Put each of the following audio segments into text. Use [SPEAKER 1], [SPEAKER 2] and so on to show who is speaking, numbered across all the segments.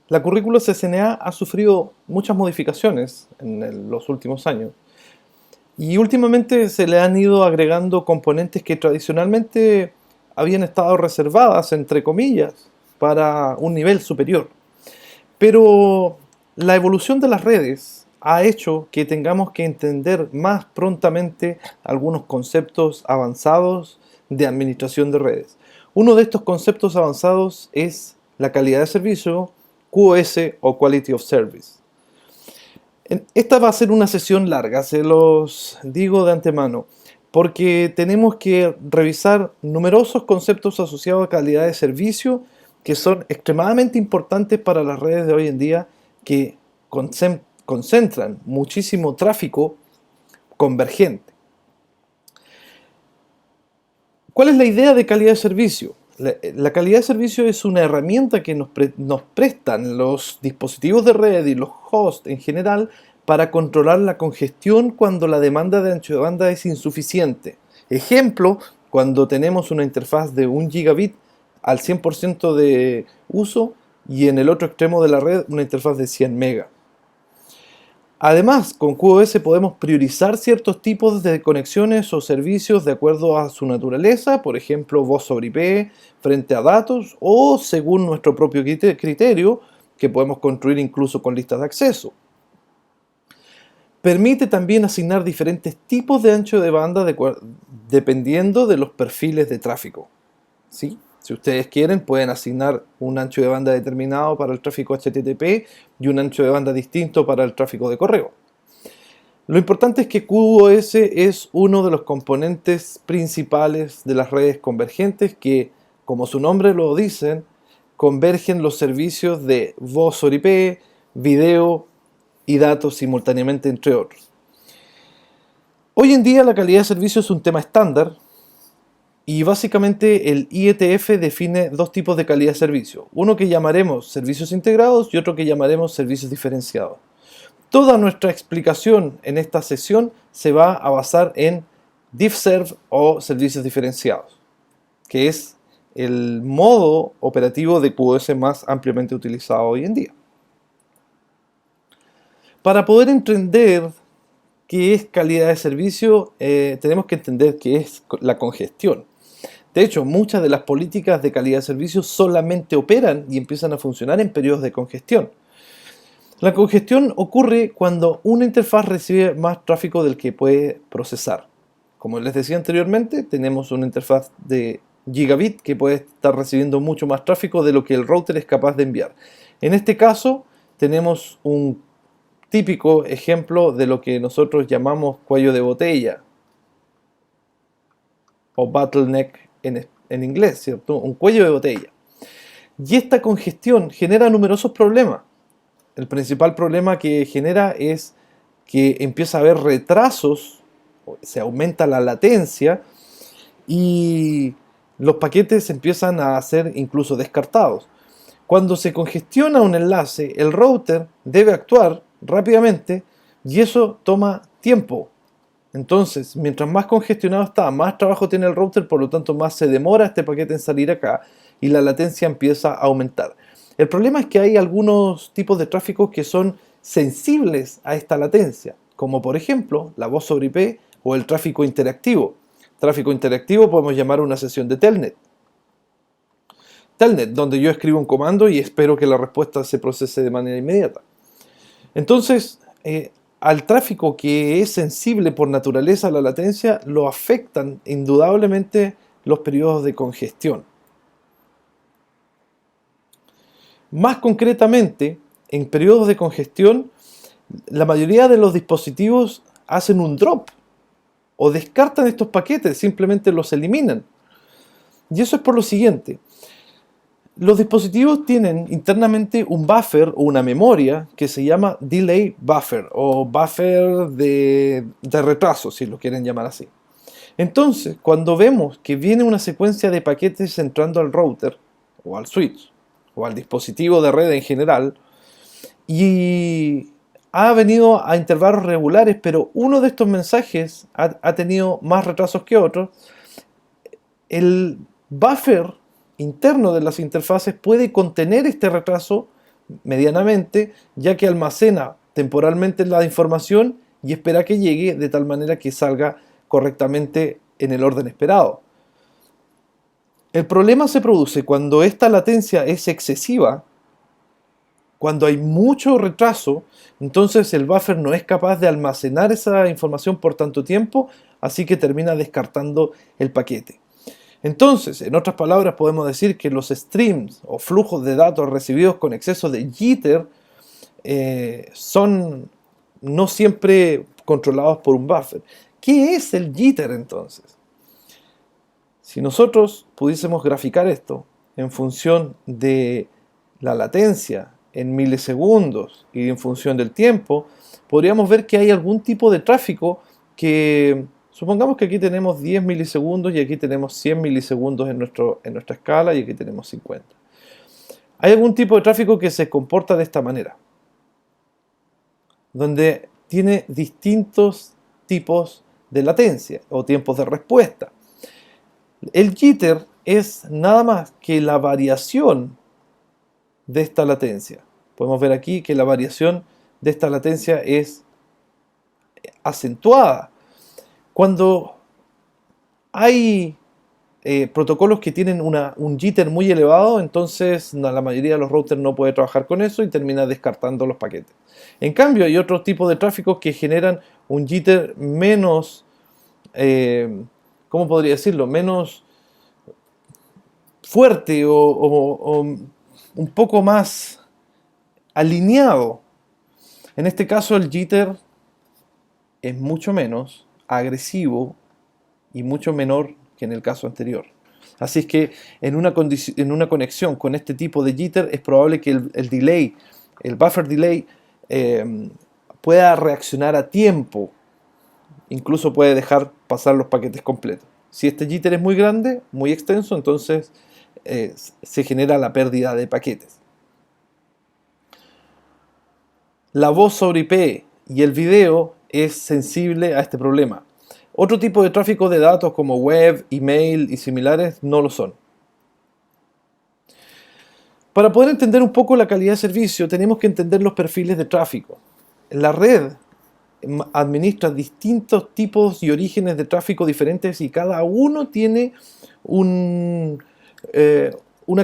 [SPEAKER 1] La currícula CCNA ha sufrido muchas modificaciones en los últimos años y últimamente se le han ido agregando componentes que tradicionalmente habían estado reservadas, entre comillas, para un nivel superior. Pero la evolución de las redes ha hecho que tengamos que entender más prontamente algunos conceptos avanzados de administración de redes. Uno de estos conceptos avanzados es la calidad de servicio, QoS o Quality of Service. Esta va a ser una sesión larga, se los digo de antemano, porque tenemos que revisar numerosos conceptos asociados a calidad de servicio que son extremadamente importantes para las redes de hoy en día, que concentran muchísimo tráfico convergente. ¿Cuál es la idea de calidad de servicio? La calidad de servicio es una herramienta que nos prestan los dispositivos de red y los hosts en general para controlar la congestión cuando la demanda de ancho de banda es insuficiente. Ejemplo, cuando tenemos una interfaz de 1 gigabit al 100% de uso y en el otro extremo de la red una interfaz de 100 megas. Además, con QoS podemos priorizar ciertos tipos de conexiones o servicios de acuerdo a su naturaleza, por ejemplo, voz sobre IP frente a datos o según nuestro propio criterio, que podemos construir incluso con listas de acceso. Permite también asignar diferentes tipos de ancho de banda dependiendo de los perfiles de tráfico. ¿Sí? Si ustedes quieren, pueden asignar un ancho de banda determinado para el tráfico HTTP y un ancho de banda distinto para el tráfico de correo. Lo importante es que QoS es uno de los componentes principales de las redes convergentes que, como su nombre lo dice, convergen los servicios de voz sobre IP, video y datos simultáneamente, entre otros. Hoy en día la calidad de servicio es un tema estándar y básicamente el IETF define dos tipos de calidad de servicio. Uno que llamaremos servicios integrados y otro que llamaremos servicios diferenciados. Toda nuestra explicación en esta sesión se va a basar en DiffServ o servicios diferenciados, que es el modo operativo de QoS más ampliamente utilizado hoy en día. Para poder entender qué es calidad de servicio, tenemos que entender qué es la congestión. De hecho, muchas de las políticas de calidad de servicio solamente operan y empiezan a funcionar en periodos de congestión. La congestión ocurre cuando una interfaz recibe más tráfico del que puede procesar. Como les decía anteriormente, tenemos una interfaz de gigabit que puede estar recibiendo mucho más tráfico de lo que el router es capaz de enviar. En este caso, tenemos un típico ejemplo de lo que nosotros llamamos cuello de botella o bottleneck en inglés, ¿cierto? Un cuello de botella. Y esta congestión genera numerosos problemas. El principal problema que genera es que empieza a haber retrasos, se aumenta la latencia y los paquetes empiezan a ser incluso descartados. Cuando se congestiona un enlace, el router debe actuar rápidamente y eso toma tiempo. Entonces, mientras más congestionado está, más trabajo tiene el router, por lo tanto más se demora este paquete en salir acá y la latencia empieza a aumentar. El problema es que hay algunos tipos de tráfico que son sensibles a esta latencia, como por ejemplo la voz sobre IP o el tráfico interactivo. Tráfico interactivo podemos llamar una sesión de Telnet. Telnet, donde yo escribo un comando y espero que la respuesta se procese de manera inmediata. Entonces, al tráfico que es sensible por naturaleza a la latencia, lo afectan indudablemente los periodos de congestión. Más concretamente, en periodos de congestión, la mayoría de los dispositivos hacen un drop o descartan estos paquetes, simplemente los eliminan. Y eso es por lo siguiente. Los dispositivos tienen internamente un buffer o una memoria que se llama delay buffer o buffer de retraso, si lo quieren llamar así. Entonces, cuando vemos que viene una secuencia de paquetes entrando al router o al switch o al dispositivo de red en general y ha venido a intervalos regulares, pero uno de estos mensajes ha tenido más retrasos que otros, el buffer interno de las interfaces puede contener este retraso medianamente, ya que almacena temporalmente la información y espera que llegue de tal manera que salga correctamente en el orden esperado. El problema se produce cuando esta latencia es excesiva, cuando hay mucho retraso, entonces el buffer no es capaz de almacenar esa información por tanto tiempo, así que termina descartando el paquete. Entonces, en otras palabras, podemos decir que los streams o flujos de datos recibidos con exceso de jitter son no siempre controlados por un buffer. ¿Qué es el jitter entonces? Si nosotros pudiésemos graficar esto en función de la latencia en milisegundos y en función del tiempo, podríamos ver que hay algún tipo de tráfico que, supongamos que aquí tenemos 10 milisegundos y aquí tenemos 100 milisegundos en nuestra escala y aquí tenemos 50. Hay algún tipo de tráfico que se comporta de esta manera, donde tiene distintos tipos de latencia o tiempos de respuesta. El jitter es nada más que la variación de esta latencia. Podemos ver aquí que la variación de esta latencia es acentuada. Cuando hay protocolos que tienen un jitter muy elevado, entonces la mayoría de los routers no puede trabajar con eso y termina descartando los paquetes. En cambio, hay otros tipos de tráficos que generan un jitter menos, ¿cómo podría decirlo? Menos fuerte o un poco más alineado. En este caso el jitter es mucho menos agresivo y mucho menor que en el caso anterior. Así es que en una conexión con este tipo de jitter es probable que el delay, el buffer delay, pueda reaccionar a tiempo. Incluso puede dejar pasar los paquetes completos. Si este jitter es muy grande, muy extenso, entonces se genera la pérdida de paquetes. La voz sobre IP y el video es sensible a este problema. Otro tipo de tráfico de datos como web, email y similares no lo son. Para poder entender un poco la calidad de servicio, tenemos que entender los perfiles de tráfico. La red administra distintos tipos y orígenes de tráfico diferentes y cada uno tiene una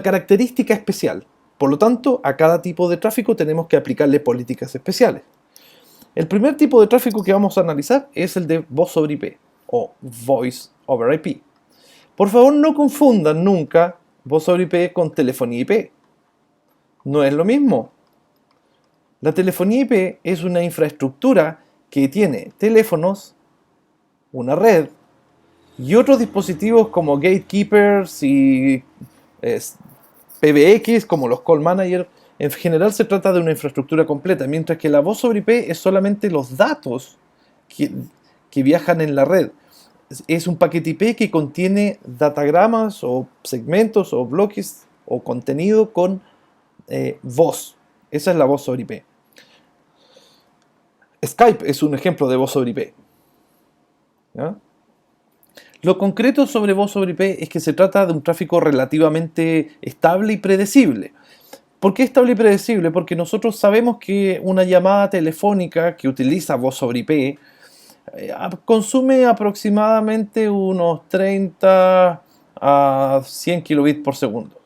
[SPEAKER 1] característica especial. Por lo tanto, a cada tipo de tráfico tenemos que aplicarle políticas especiales. El primer tipo de tráfico que vamos a analizar es el de voz sobre IP o Voice over IP. Por favor, no confundan nunca voz sobre IP con telefonía IP. No es lo mismo. La telefonía IP es una infraestructura que tiene teléfonos, una red y otros dispositivos como gatekeepers y PBX como los call manager. En general se trata de una infraestructura completa, mientras que la voz sobre IP es solamente los datos que viajan en la red. Es un paquete IP que contiene datagramas o segmentos o bloques o contenido con voz. Esa es la voz sobre IP. Skype es un ejemplo de voz sobre IP. ¿Ya? Lo concreto sobre voz sobre IP es que se trata de un tráfico relativamente estable y predecible. ¿Por qué estable y predecible? Porque nosotros sabemos que una llamada telefónica que utiliza voz sobre IP consume aproximadamente unos 30 a 100 kilobits por segundo.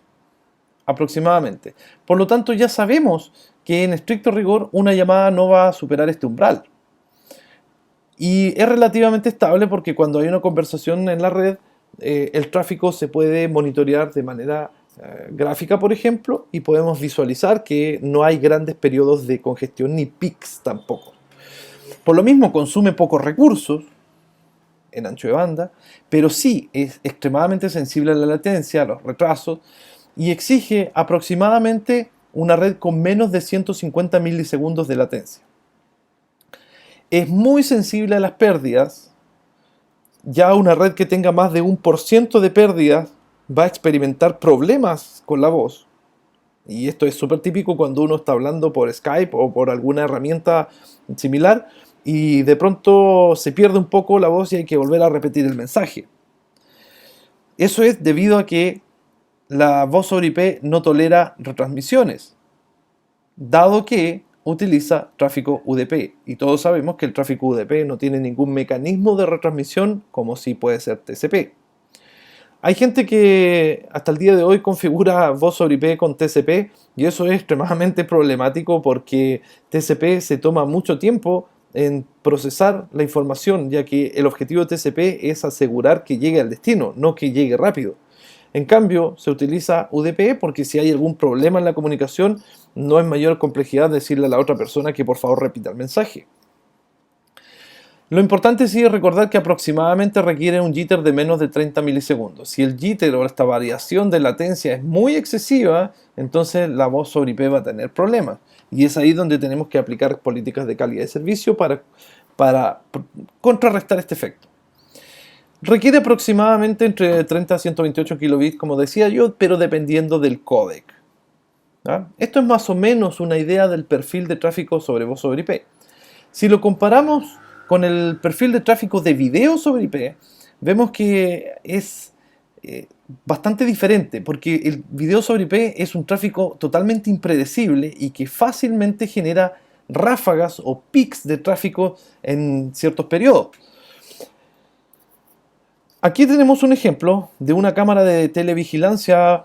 [SPEAKER 1] Aproximadamente. Por lo tanto, ya sabemos que en estricto rigor una llamada no va a superar este umbral. Y es relativamente estable porque cuando hay una conversación en la red, el tráfico se puede monitorear de manera gráfica, por ejemplo, y podemos visualizar que no hay grandes periodos de congestión ni peaks tampoco. Por lo mismo consume pocos recursos en ancho de banda, pero sí es extremadamente sensible a la latencia, a los retrasos, y exige aproximadamente una red con menos de 150 milisegundos de latencia. Es muy sensible a las pérdidas. Ya una red que tenga más de 1% de pérdidas va a experimentar problemas con la voz. Y esto es súper típico cuando uno está hablando por Skype o por alguna herramienta similar y de pronto se pierde un poco la voz y hay que volver a repetir el mensaje. Eso es debido a que la voz sobre IP no tolera retransmisiones. dado que utiliza tráfico UDP. Y todos sabemos que el tráfico UDP no tiene ningún mecanismo de retransmisión como sí puede ser TCP. Hay gente que hasta el día de hoy configura voz sobre IP con TCP y eso es extremadamente problemático porque TCP se toma mucho tiempo en procesar la información, ya que el objetivo de TCP es asegurar que llegue al destino, no que llegue rápido. En cambio, se utiliza UDP porque si hay algún problema en la comunicación, no es mayor complejidad decirle a la otra persona que por favor repita el mensaje. Lo importante sí es recordar que aproximadamente requiere un jitter de menos de 30 milisegundos. Si el jitter o esta variación de latencia es muy excesiva, entonces la voz sobre IP va a tener problemas. Y es ahí donde tenemos que aplicar políticas de calidad de servicio para contrarrestar este efecto. Requiere aproximadamente entre 30 a 128 kilobits, como decía yo, pero dependiendo del códec. ¿Ah? Esto es más o menos una idea del perfil de tráfico sobre voz sobre IP. Si lo comparamos con el perfil de tráfico de video sobre IP, vemos que es bastante diferente, porque el video sobre IP es un tráfico totalmente impredecible y que fácilmente genera ráfagas o pics de tráfico en ciertos periodos. Aquí tenemos un ejemplo de una cámara de televigilancia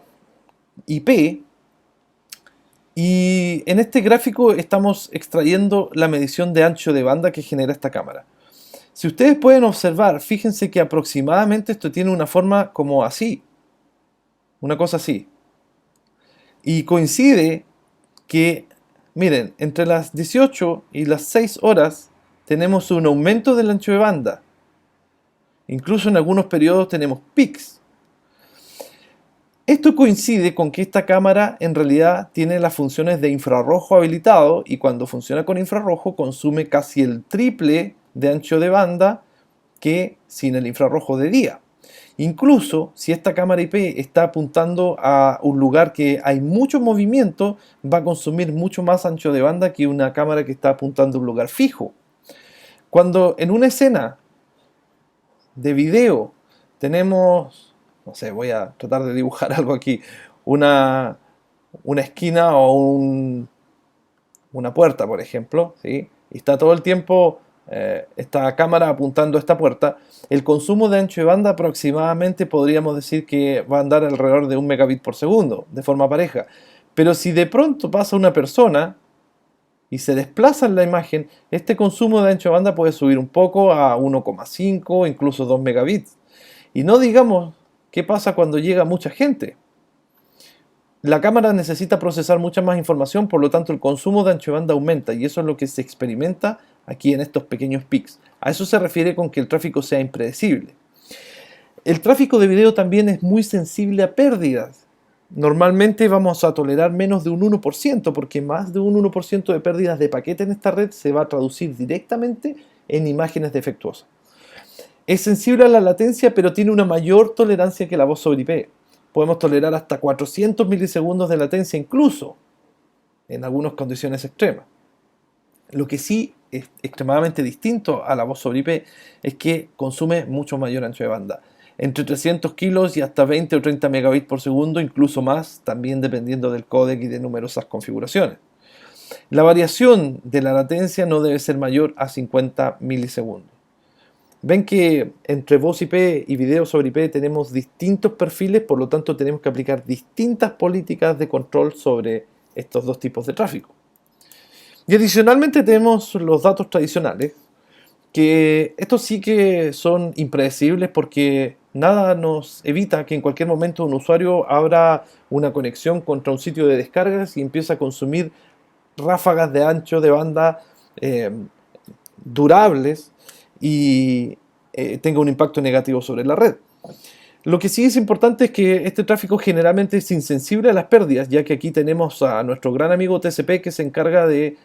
[SPEAKER 1] IP y en este gráfico estamos extrayendo la medición de ancho de banda que genera esta cámara. Si ustedes pueden observar, fíjense que aproximadamente esto tiene una forma como así, una cosa así. Y coincide que, miren, entre las 18 y las 6 horas tenemos un aumento del ancho de banda. Incluso en algunos periodos tenemos pics. Esto coincide con que esta cámara en realidad tiene las funciones de infrarrojo habilitado y cuando funciona con infrarrojo consume casi el triple de ancho de banda que sin el infrarrojo de día. Incluso si esta cámara IP está apuntando a un lugar que hay mucho movimiento, va a consumir mucho más ancho de banda que una cámara que está apuntando a un lugar fijo. Cuando en una escena de video tenemos, no sé, voy a tratar de dibujar algo aquí, una esquina o una puerta, por ejemplo, ¿sí? Y está todo el tiempo esta cámara apuntando a esta puerta, el consumo de ancho de banda aproximadamente podríamos decir que va a andar alrededor de 1 megabit por segundo, de forma pareja. Pero si de pronto pasa una persona y se desplaza en la imagen, este consumo de ancho de banda puede subir un poco a 1,5, incluso 2 megabits. Y no digamos qué pasa cuando llega mucha gente. La cámara necesita procesar mucha más información, por lo tanto el consumo de ancho de banda aumenta y eso es lo que se experimenta aquí en estos pequeños pics. A eso se refiere con que el tráfico sea impredecible. El tráfico de video también es muy sensible a pérdidas. Normalmente vamos a tolerar menos de un 1%, porque más de un 1% de pérdidas de paquete en esta red se va a traducir directamente en imágenes defectuosas. Es sensible a la latencia, pero tiene una mayor tolerancia que la voz sobre IP. Podemos tolerar hasta 400 milisegundos de latencia incluso, en algunas condiciones extremas. Lo que sí es extremadamente distinto a la voz sobre IP es que consume mucho mayor ancho de banda. Entre 300 kilos y hasta 20 o 30 megabits por segundo, incluso más, también dependiendo del códec y de numerosas configuraciones. La variación de la latencia no debe ser mayor a 50 milisegundos. Ven que entre voz IP y video sobre IP tenemos distintos perfiles, por lo tanto tenemos que aplicar distintas políticas de control sobre estos dos tipos de tráfico. Y adicionalmente tenemos los datos tradicionales, que estos sí que son impredecibles porque nada nos evita que en cualquier momento un usuario abra una conexión contra un sitio de descargas y empiece a consumir ráfagas de ancho de banda durables y tenga un impacto negativo sobre la red. Lo que sí es importante es que este tráfico generalmente es insensible a las pérdidas, ya que aquí tenemos a nuestro gran amigo TCP que se encarga de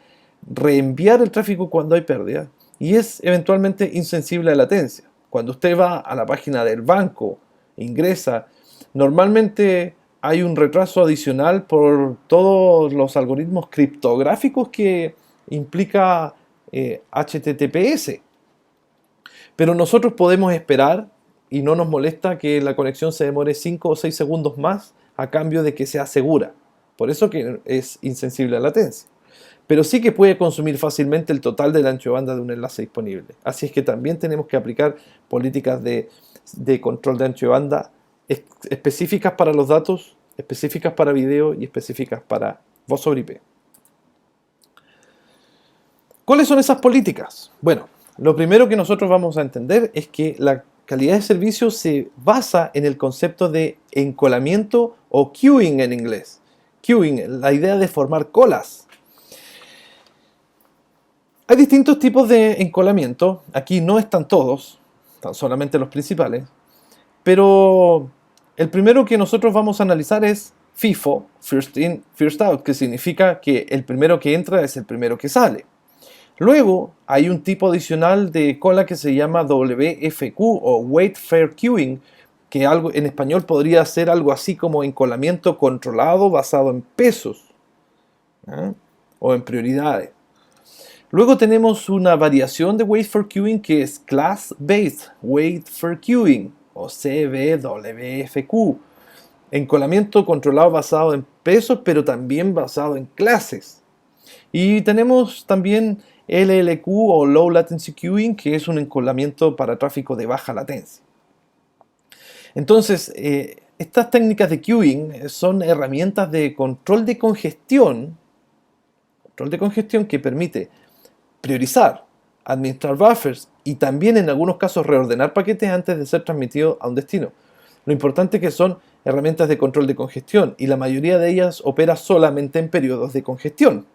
[SPEAKER 1] reenviar el tráfico cuando hay pérdidas y es eventualmente insensible a la latencia. Cuando usted va a la página del banco, ingresa, normalmente hay un retraso adicional por todos los algoritmos criptográficos que implica HTTPS. Pero nosotros podemos esperar y no nos molesta que la conexión se demore 5 o 6 segundos más a cambio de que sea segura. Por eso que es insensible a latencia. pero sí que puede consumir fácilmente el total del ancho de banda de un enlace disponible. Así es que también tenemos que aplicar políticas de control de ancho de banda específicas para los datos, específicas para video y específicas para voz sobre IP. ¿Cuáles son esas políticas? Bueno, lo primero que nosotros vamos a entender es que la calidad de servicio se basa en el concepto de encolamiento o queuing en inglés. Queuing, la idea de formar colas. Hay distintos tipos de encolamiento. Aquí no están todos, están solamente los principales. Pero el primero que nosotros vamos a analizar es FIFO, First In, First Out, que significa que el primero que entra es el primero que sale. Luego hay un tipo adicional de cola que se llama WFQ o Wait Fair Queuing, que en español podría ser algo así como encolamiento controlado basado en pesos, ¿eh? O en prioridades. Luego tenemos una variación de Wait for Queuing que es Class Based Wait for Queuing o CBWFQ. Encolamiento controlado basado en pesos, pero también basado en clases. Y tenemos también LLQ o Low Latency Queuing, que es un encolamiento para tráfico de baja latencia. Entonces, estas técnicas de queuing son herramientas de control de congestión que permite priorizar, administrar buffers y también en algunos casos reordenar paquetes antes de ser transmitidos a un destino. Lo importante es que son herramientas de control de congestión y la mayoría de ellas opera solamente en periodos de congestión.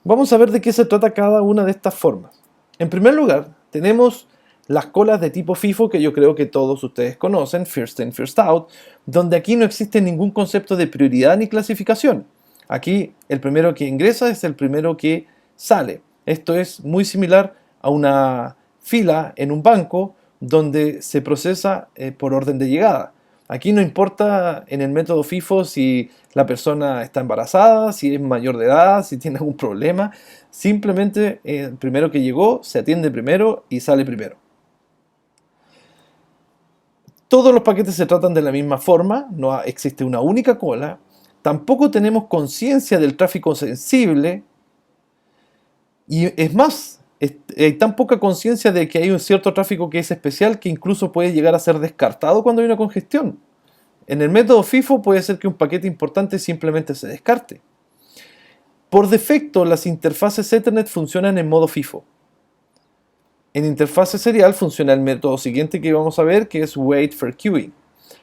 [SPEAKER 1] Vamos a ver de qué se trata cada una de estas formas. En primer lugar, tenemos las colas de tipo FIFO que yo creo que todos ustedes conocen, First In, First Out, donde aquí no existe ningún concepto de prioridad ni clasificación. Aquí el primero que ingresa es el primero que sale. Esto es muy similar a una fila en un banco donde se procesa por orden de llegada. Aquí no importa en el método FIFO si la persona está embarazada, si es mayor de edad, si tiene algún problema. Simplemente el primero que llegó se atiende primero y sale primero. Todos los paquetes se tratan de la misma forma, no existe una única cola. Tampoco tenemos conciencia del tráfico sensible. Y es más, hay tan poca conciencia de que hay un cierto tráfico que es especial que incluso puede llegar a ser descartado cuando hay una congestión. En el método FIFO puede ser que un paquete importante simplemente se descarte. Por defecto, las interfaces Ethernet funcionan en modo FIFO. En interfase serial funciona el método siguiente que vamos a ver, que es Wait for Queuing.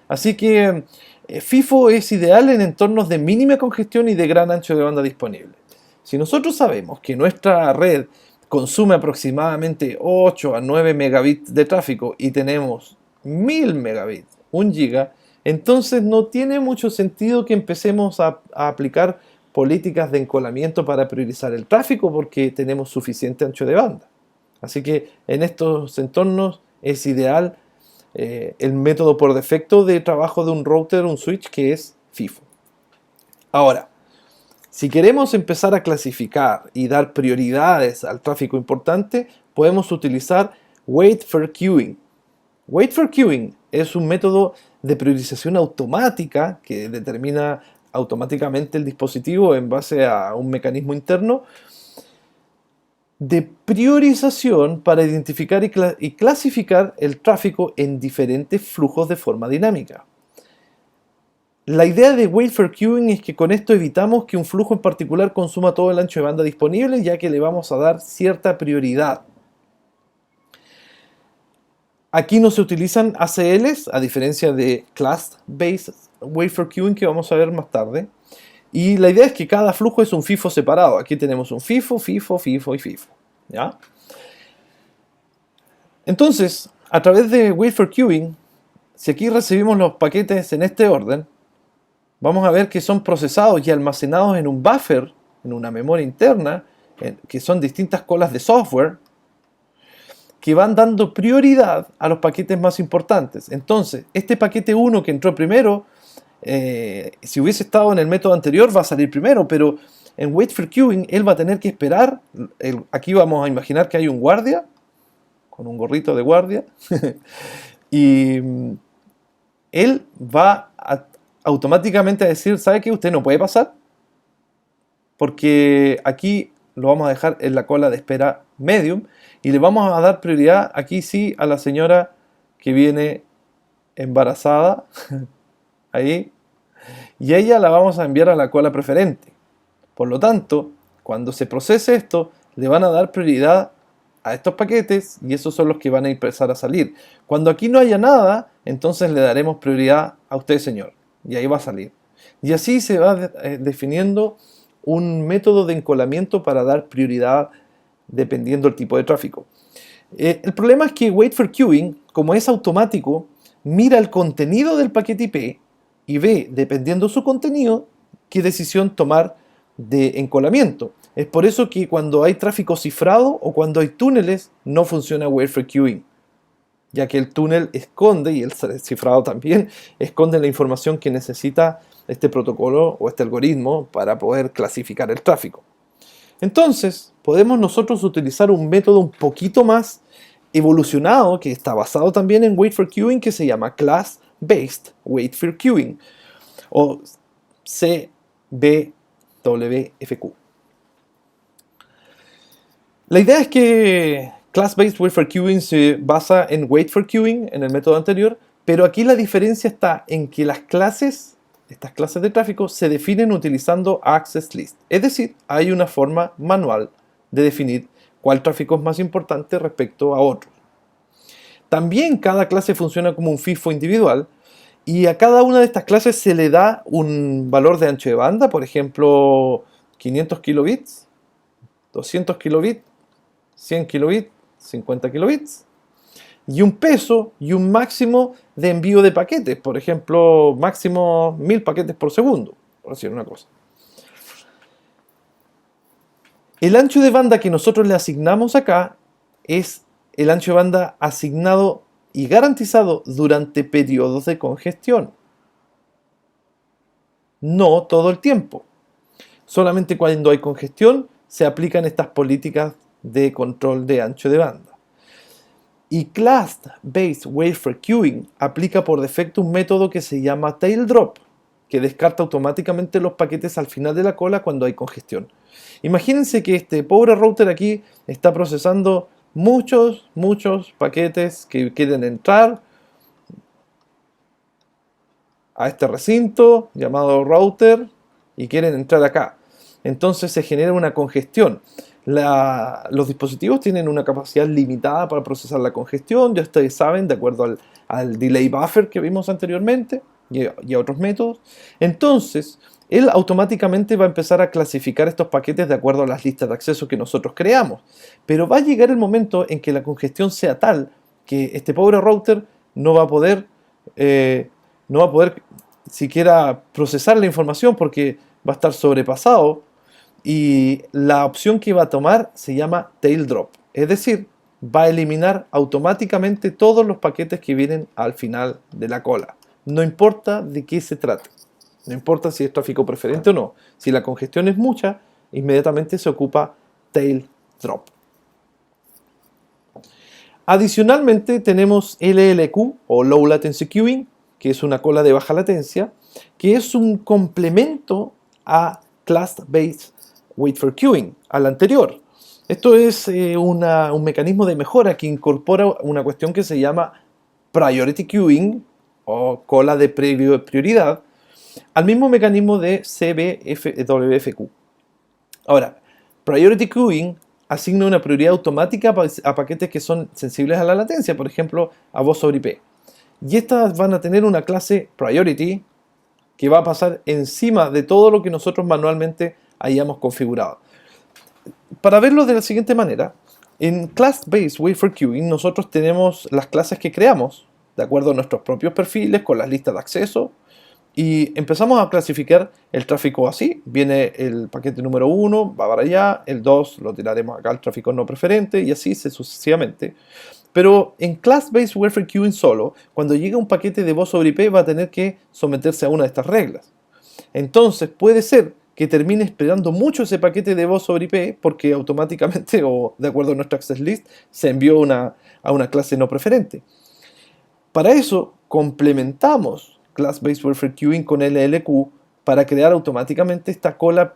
[SPEAKER 1] Así que FIFO es ideal en entornos de mínima congestión y de gran ancho de banda disponible. Si nosotros sabemos que nuestra red consume aproximadamente 8 a 9 megabits de tráfico y tenemos 1000 megabits, 1 giga, entonces no tiene mucho sentido que empecemos a aplicar políticas de encolamiento para priorizar el tráfico porque tenemos suficiente ancho de banda. Así que en estos entornos es ideal el método por defecto de trabajo de un router, un switch, que es FIFO. Ahora, si queremos empezar a clasificar y dar prioridades al tráfico importante, podemos utilizar Wait for Queuing. Wait for Queuing es un método de priorización automática que determina automáticamente el dispositivo en base a un mecanismo interno de priorización para identificar y clasificar el tráfico en diferentes flujos de forma dinámica. La idea de Wait for Queuing es que con esto evitamos que un flujo en particular consuma todo el ancho de banda disponible, ya que le vamos a dar cierta prioridad. Aquí no se utilizan ACLs, a diferencia de Class Based Wait for Queuing que vamos a ver más tarde. Y la idea es que cada flujo es un FIFO separado. Aquí tenemos un FIFO, FIFO, FIFO y FIFO. ¿Ya? Entonces, a través de Wait for Queuing, si aquí recibimos los paquetes en este orden, vamos a ver que son procesados y almacenados en un buffer, en una memoria interna, que son distintas colas de software, que van dando prioridad a los paquetes más importantes. Entonces, este paquete 1 que entró primero, si hubiese estado en el método anterior va a salir primero, pero en Wait for Queuing él va a tener que esperar. Aquí vamos a imaginar que hay un guardia con un gorrito de guardia y él va automáticamente a decir, ¿sabe qué? Usted no puede pasar, porque aquí lo vamos a dejar en la cola de espera medium y le vamos a dar prioridad aquí sí a la señora que viene embarazada, ahí, y ella la vamos a enviar a la cola preferente. Por lo tanto, cuando se procese esto, le van a dar prioridad a estos paquetes y esos son los que van a empezar a salir. Cuando aquí no haya nada, entonces le daremos prioridad a usted, señor, y ahí va a salir. Y así se va definiendo un método de encolamiento para dar prioridad dependiendo del tipo de tráfico. El problema es que Wait for Queuing, como es automático, mira el contenido del paquete IP y ve, dependiendo su contenido, qué decisión tomar de encolamiento. Es por eso que cuando hay tráfico cifrado o cuando hay túneles, no funciona Wait for Queuing, ya que el túnel esconde, y el cifrado también, esconde la información que necesita este protocolo o este algoritmo para poder clasificar el tráfico. Entonces, podemos nosotros utilizar un método un poquito más evolucionado, que está basado también en Wait for Queuing, que se llama Class Based Wait for Queuing, o CBWFQ. La idea es que Class Based Wait for Queuing se basa en Wait for Queuing, en el método anterior, pero aquí la diferencia está en que las clases, estas clases de tráfico, se definen utilizando Access List. Es decir, hay una forma manual de definir cuál tráfico es más importante respecto a otro. También cada clase funciona como un FIFO individual y a cada una de estas clases se le da un valor de ancho de banda, por ejemplo, 500 kilobits, 200 kilobits, 100 kilobits, 50 kilobits, y un peso y un máximo de envío de paquetes, por ejemplo, máximo 1000 paquetes por segundo, por decir una cosa. El ancho de banda que nosotros le asignamos acá es el ancho de banda asignado y garantizado durante periodos de congestión. No todo el tiempo. Solamente cuando hay congestión se aplican estas políticas de control de ancho de banda. Y Class Based Wait for Queuing aplica por defecto un método que se llama Tail Drop, que descarta automáticamente los paquetes al final de la cola cuando hay congestión. Imagínense que este pobre router aquí está procesando muchos paquetes que quieren entrar a este recinto llamado router y quieren entrar acá. Entonces se genera una congestión. Los dispositivos tienen una capacidad limitada para procesar la congestión, ya ustedes saben, de acuerdo al delay buffer que vimos anteriormente y a otros métodos. Entonces, él automáticamente va a empezar a clasificar estos paquetes de acuerdo a las listas de acceso que nosotros creamos. Pero va a llegar el momento en que la congestión sea tal que este pobre router no va a poder siquiera procesar la información porque va a estar sobrepasado. Y la opción que va a tomar se llama Tail Drop, es decir, va a eliminar automáticamente todos los paquetes que vienen al final de la cola. No importa de qué se trate, no importa si es tráfico preferente o no. Si la congestión es mucha, inmediatamente se ocupa Tail Drop. Adicionalmente tenemos LLQ o Low Latency Queuing, que es una cola de baja latencia, que es un complemento a Class Based Wait for Queuing, al anterior. Esto es un mecanismo de mejora que incorpora una cuestión que se llama Priority Queuing o cola de prioridad al mismo mecanismo de CBWFQ. Ahora, Priority Queuing asigna una prioridad automática a paquetes que son sensibles a la latencia, por ejemplo, a voz sobre IP. Y estas van a tener una clase Priority que va a pasar encima de todo lo que nosotros manualmente hayamos configurado. Para verlo de la siguiente manera, en Class Based Wait for Queuing nosotros tenemos las clases que creamos de acuerdo a nuestros propios perfiles con las listas de acceso y empezamos a clasificar el tráfico así. Viene el paquete número 1, va para allá, el 2 lo tiraremos acá al tráfico no preferente y así sucesivamente. Pero en Class Based Wait for Queuing solo, cuando llega un paquete de voz sobre IP va a tener que someterse a una de estas reglas. Entonces puede ser que termine esperando mucho ese paquete de voz sobre IP porque automáticamente o de acuerdo a nuestra access list se envió a una clase no preferente. Para eso complementamos Class Based Wait for Queuing con LLQ para crear automáticamente esta cola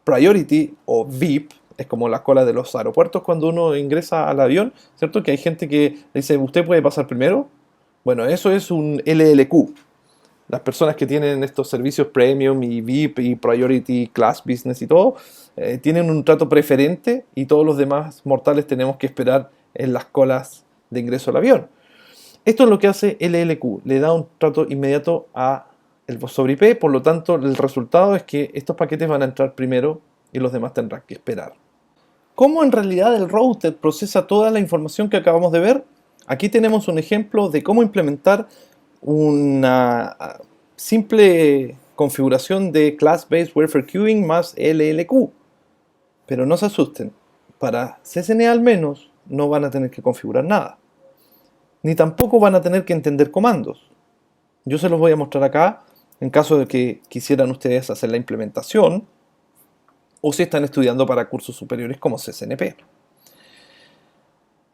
[SPEAKER 1] Priority o VIP, es como la cola de los aeropuertos cuando uno ingresa al avión, ¿cierto? Que hay gente que dice, ¿usted puede pasar primero? Bueno, eso es un LLQ. Las personas que tienen estos servicios Premium y VIP y Priority Class Business y todo, tienen un trato preferente y todos los demás mortales tenemos que esperar en las colas de ingreso al avión. Esto es lo que hace LLQ, le da un trato inmediato a el voz sobre IP, por lo tanto el resultado es que estos paquetes van a entrar primero y los demás tendrán que esperar. ¿Cómo en realidad el router procesa toda la información que acabamos de ver? Aquí tenemos un ejemplo de cómo implementar una simple configuración de Class-Based Wafer Queuing más LLQ. Pero no se asusten, para CCNA al menos no van a tener que configurar nada. Ni tampoco van a tener que entender comandos. Yo se los voy a mostrar acá en caso de que quisieran ustedes hacer la implementación o si están estudiando para cursos superiores como CCNP.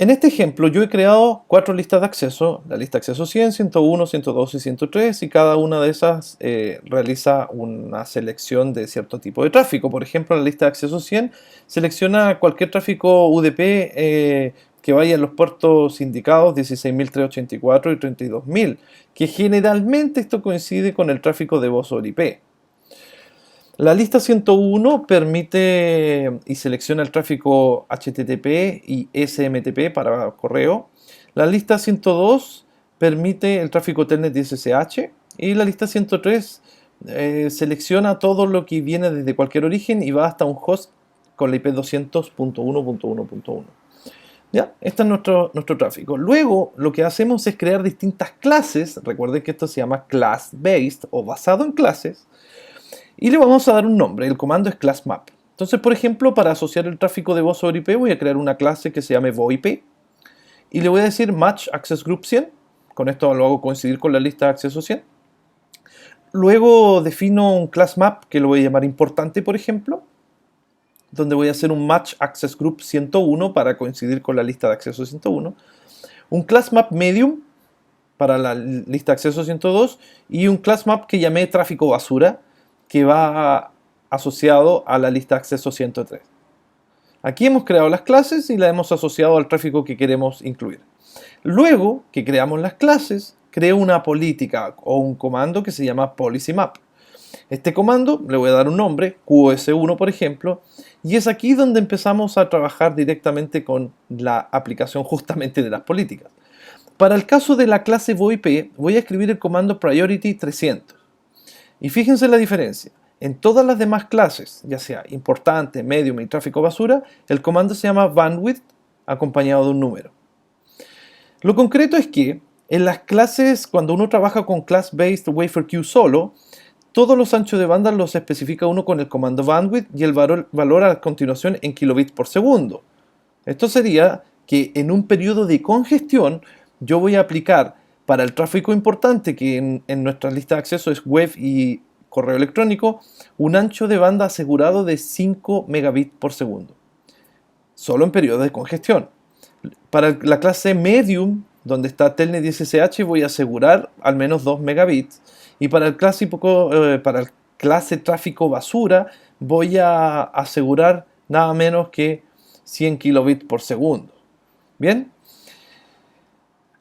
[SPEAKER 1] En este ejemplo yo he creado 4 listas de acceso, la lista de acceso 100, 101, 102 y 103, y cada una de esas realiza una selección de cierto tipo de tráfico. Por ejemplo, la lista de acceso 100 selecciona cualquier tráfico UDP que vaya en los puertos indicados 16.384 y 32.000, que generalmente esto coincide con el tráfico de voz sobre IP. La lista 101 permite y selecciona el tráfico HTTP y SMTP para correo. La lista 102 permite el tráfico Telnet y SSH. Y la lista 103 selecciona todo lo que viene desde cualquier origen y va hasta un host con la IP 200.1.1.1. ¿Ya? Este es nuestro tráfico. Luego lo que hacemos es crear distintas clases. Recuerden que esto se llama class-based o basado en clases. Y le vamos a dar un nombre, el comando es class_map. Entonces, por ejemplo, para asociar el tráfico de voz sobre IP voy a crear una clase que se llame VoIP y le voy a decir match access group 100. Con esto lo hago coincidir con la lista de acceso 100. Luego defino un class_map que lo voy a llamar importante, por ejemplo, donde voy a hacer un match access group 101 para coincidir con la lista de acceso 101. Un class_map medium para la lista de acceso 102 y un class_map que llamé tráfico basura, que va asociado a la lista de acceso 103. Aquí hemos creado las clases y las hemos asociado al tráfico que queremos incluir. Luego que creamos las clases, creo una política o un comando que se llama PolicyMap. Este comando le voy a dar un nombre, QoS1 por ejemplo, y es aquí donde empezamos a trabajar directamente con la aplicación justamente de las políticas. Para el caso de la clase VoIP, voy a escribir el comando Priority 300. Y fíjense la diferencia. En todas las demás clases, ya sea importante, medium y tráfico basura, el comando se llama bandwidth acompañado de un número. Lo concreto es que en las clases, cuando uno trabaja con class-based wafer queue solo, todos los anchos de banda los especifica uno con el comando bandwidth y el valor a continuación en kilobits por segundo. Esto sería que en un periodo de congestión yo voy a aplicar para el tráfico importante, que en nuestra lista de acceso es web y correo electrónico, un ancho de banda asegurado de 5 megabits por segundo. Solo en periodo de congestión. Para la clase medium, donde está Telnet y SSH, voy a asegurar al menos 2 megabits. Y para el clase tráfico basura, voy a asegurar nada menos que 100 kilobits por segundo. ¿Bien?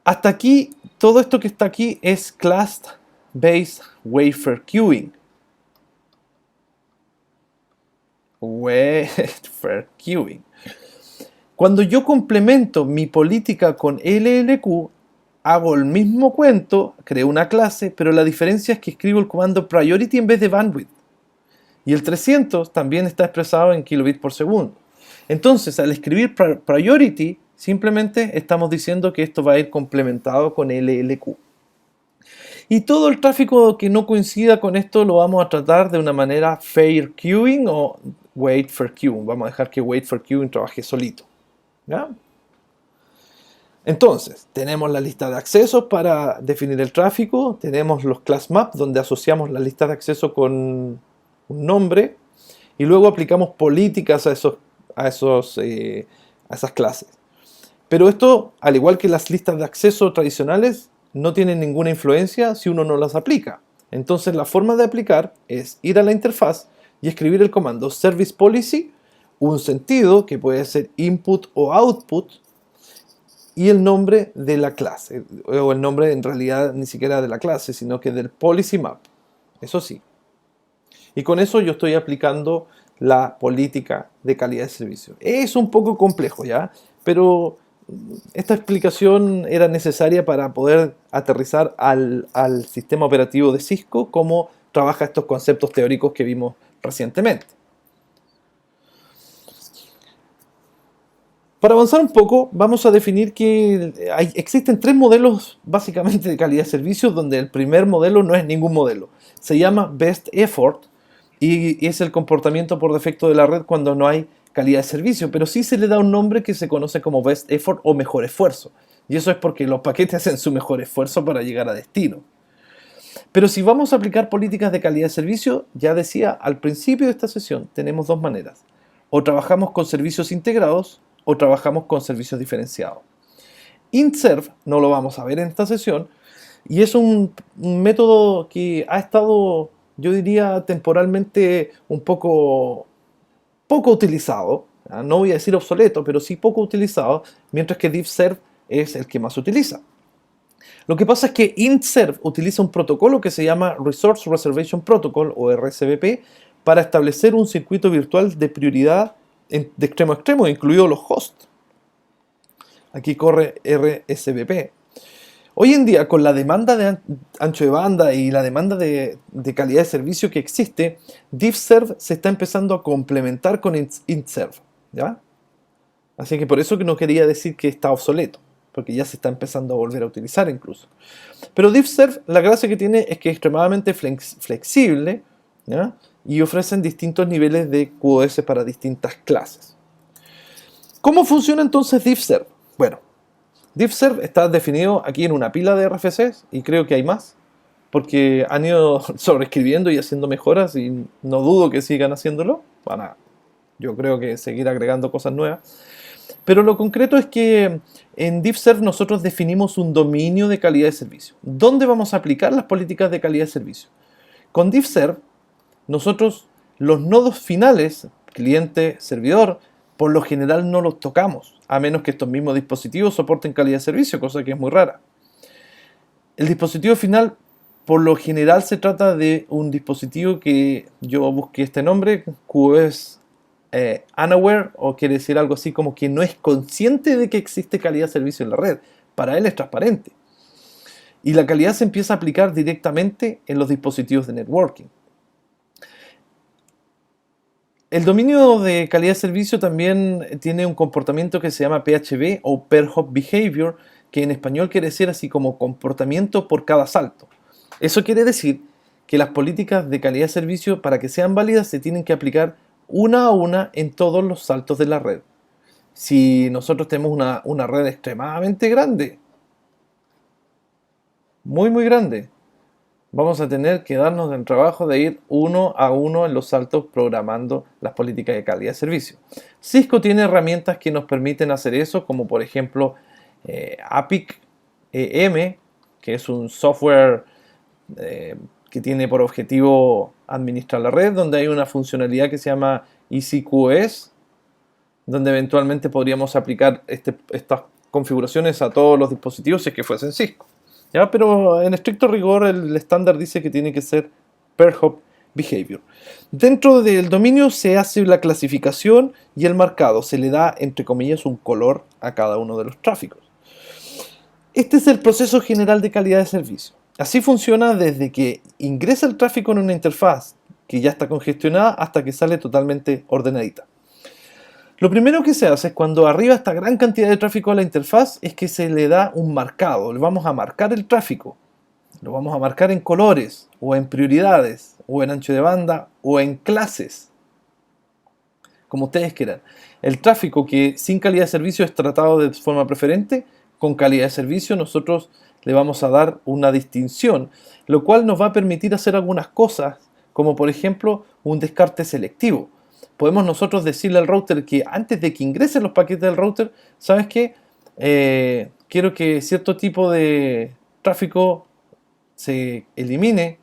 [SPEAKER 1] Hasta aquí, todo esto que está aquí es Class-Based Wafer Queuing. Wafer Queuing. Cuando yo complemento mi política con LLQ, hago el mismo cuento, creo una clase, pero la diferencia es que escribo el comando Priority en vez de Bandwidth. Y el 300 también está expresado en kilobits por segundo. Entonces, al escribir Priority, simplemente estamos diciendo que esto va a ir complementado con LLQ. Y todo el tráfico que no coincida con esto lo vamos a tratar de una manera Fair Queuing o Wait for Queuing. Vamos a dejar que Wait for Queuing trabaje solito. ¿Ya? Entonces, tenemos la lista de accesos para definir el tráfico. Tenemos los class maps donde asociamos la lista de acceso con un nombre. Y luego aplicamos políticas a esas clases. Pero esto, al igual que las listas de acceso tradicionales, no tienen ninguna influencia si uno no las aplica. Entonces la forma de aplicar es ir a la interfaz, y escribir el comando service policy, un sentido que puede ser input o output, y el nombre de la clase, o el nombre en realidad ni siquiera de la clase, sino que del policy map. Eso sí. Y con eso yo estoy aplicando la política de calidad de servicio. Es un poco complejo, ¿ya? Pero esta explicación era necesaria para poder aterrizar al sistema operativo de Cisco cómo trabaja estos conceptos teóricos que vimos recientemente. Para avanzar un poco, vamos a definir que existen tres modelos básicamente de calidad de servicio, donde el primer modelo no es ningún modelo. Se llama Best Effort y es el comportamiento por defecto de la red cuando no hay calidad de servicio, pero sí se le da un nombre que se conoce como Best Effort o mejor esfuerzo. Y eso es porque los paquetes hacen su mejor esfuerzo para llegar a destino. Pero si vamos a aplicar políticas de calidad de servicio, ya decía al principio de esta sesión, tenemos dos maneras. O trabajamos con servicios integrados o trabajamos con servicios diferenciados. IntServ no lo vamos a ver en esta sesión y es un método que ha estado, yo diría, temporalmente un poco utilizado. No voy a decir obsoleto, pero sí poco utilizado, mientras que DivServ es el que más utiliza. Lo que pasa es que IntServ utiliza un protocolo que se llama Resource Reservation Protocol o RSVP para establecer un circuito virtual de prioridad de extremo a extremo, incluidos los hosts. Aquí corre RSVP. Hoy en día, con la demanda de ancho de banda y la demanda de calidad de servicio que existe, DivServ se está empezando a complementar con IntServ, ¿ya? Así que por eso que no quería decir que está obsoleto, porque ya se está empezando a volver a utilizar incluso. Pero DivServ, la gracia que tiene es que es extremadamente flexible, ¿ya? Y ofrecen distintos niveles de QoS para distintas clases. ¿Cómo funciona entonces DivServ? Bueno, DivServ está definido aquí en una pila de RFCs y creo que hay más, porque han ido sobreescribiendo y haciendo mejoras y no dudo que sigan haciéndolo. Bueno, yo creo que seguir agregando cosas nuevas. Pero lo concreto es que en DivServ nosotros definimos un dominio de calidad de servicio. ¿Dónde vamos a aplicar las políticas de calidad de servicio? Con DivServ, nosotros los nodos finales, cliente, servidor, por lo general no los tocamos, a menos que estos mismos dispositivos soporten calidad de servicio, cosa que es muy rara. El dispositivo final, por lo general, se trata de un dispositivo que yo busqué este nombre, QoS unaware, o quiere decir algo así como que no es consciente de que existe calidad de servicio en la red. Para él es transparente. Y la calidad se empieza a aplicar directamente en los dispositivos de networking. El dominio de calidad de servicio también tiene un comportamiento que se llama PHB o Per Hop Behavior, que en español quiere decir así como comportamiento por cada salto. Eso quiere decir que las políticas de calidad de servicio, para que sean válidas, se tienen que aplicar una a una en todos los saltos de la red. Si nosotros tenemos una red extremadamente grande, muy grande, vamos a tener que darnos el trabajo de ir uno a uno en los saltos programando las políticas de calidad de servicio. Cisco tiene herramientas que nos permiten hacer eso, como por ejemplo APIC EM, que es un software que tiene por objetivo administrar la red, donde hay una funcionalidad que se llama EasyQoS, donde eventualmente podríamos aplicar estas configuraciones a todos los dispositivos si es que fuesen Cisco. ¿Ya? Pero en estricto rigor el estándar dice que tiene que ser Per Hop Behavior. Dentro del dominio se hace la clasificación y el marcado. Se le da, entre comillas, un color a cada uno de los tráficos. Este es el proceso general de calidad de servicio. Así funciona desde que ingresa el tráfico en una interfaz que ya está congestionada hasta que sale totalmente ordenadita. Lo primero que se hace es cuando arriba esta gran cantidad de tráfico a la interfaz es que se le da un marcado. Le vamos a marcar el tráfico. Lo vamos a marcar en colores, o en prioridades, o en ancho de banda, o en clases. Como ustedes quieran. El tráfico que sin calidad de servicio es tratado de forma preferente, con calidad de servicio nosotros le vamos a dar una distinción, lo cual nos va a permitir hacer algunas cosas, como por ejemplo un descarte selectivo. Podemos nosotros decirle al router que antes de que ingresen los paquetes del router, ¿sabes qué? Quiero que cierto tipo de tráfico se elimine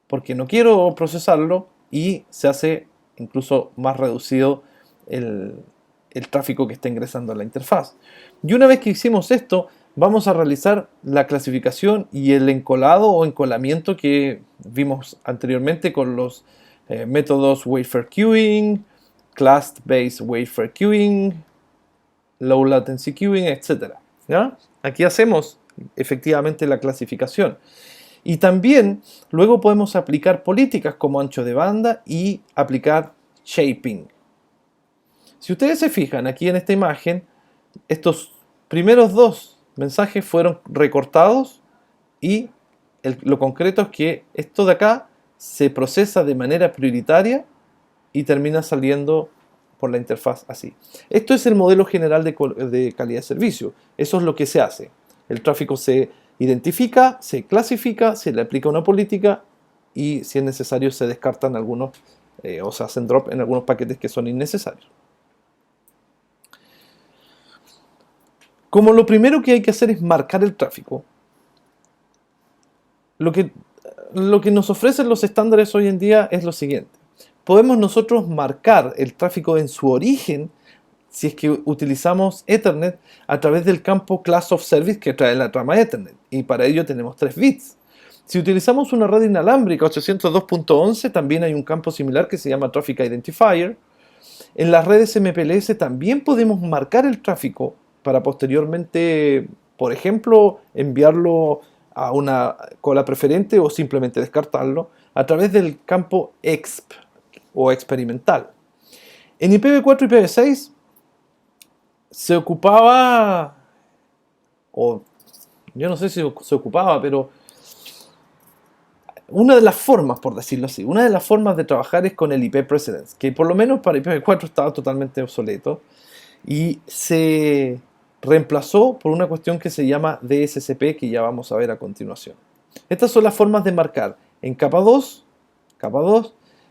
[SPEAKER 1] porque no quiero procesarlo, y se hace incluso más reducido el tráfico que está ingresando a la interfaz. Y una vez que hicimos esto, vamos a realizar la clasificación y el encolado o encolamiento que vimos anteriormente con los métodos Wayfair Queuing, Class-Based Wayfair Queuing, Low Latency Queuing, etc. ¿Ya? Aquí hacemos efectivamente la clasificación. Y también luego podemos aplicar políticas como ancho de banda y aplicar shaping. Si ustedes se fijan aquí en esta imagen, estos primeros dos mensajes fueron recortados y lo concreto es que esto de acá se procesa de manera prioritaria y termina saliendo por la interfaz así. Esto es el modelo general de calidad de servicio. Eso es lo que se hace. El tráfico se identifica, se clasifica, se le aplica una política y si es necesario se descartan algunos o se hacen drop en algunos paquetes que son innecesarios. Como lo primero que hay que hacer es marcar el tráfico, lo que nos ofrecen los estándares hoy en día es lo siguiente. Podemos nosotros marcar el tráfico en su origen si es que utilizamos Ethernet a través del campo Class of Service que trae la trama Ethernet, y para ello tenemos 3 bits. Si utilizamos una red inalámbrica 802.11 también hay un campo similar que se llama Traffic Identifier. En las redes MPLS también podemos marcar el tráfico para posteriormente, por ejemplo, enviarlo a una cola preferente o simplemente descartarlo a través del campo EXP o experimental. En IPv4 y IPv6 se ocupaba, o yo no sé si se ocupaba, pero una de las formas, por decirlo así, una de las formas de trabajar es con el IP precedence, que por lo menos para IPv4 estaba totalmente obsoleto y se reemplazó por una cuestión que se llama DSCP, que ya vamos a ver a continuación. Estas son las formas de marcar en capa 2,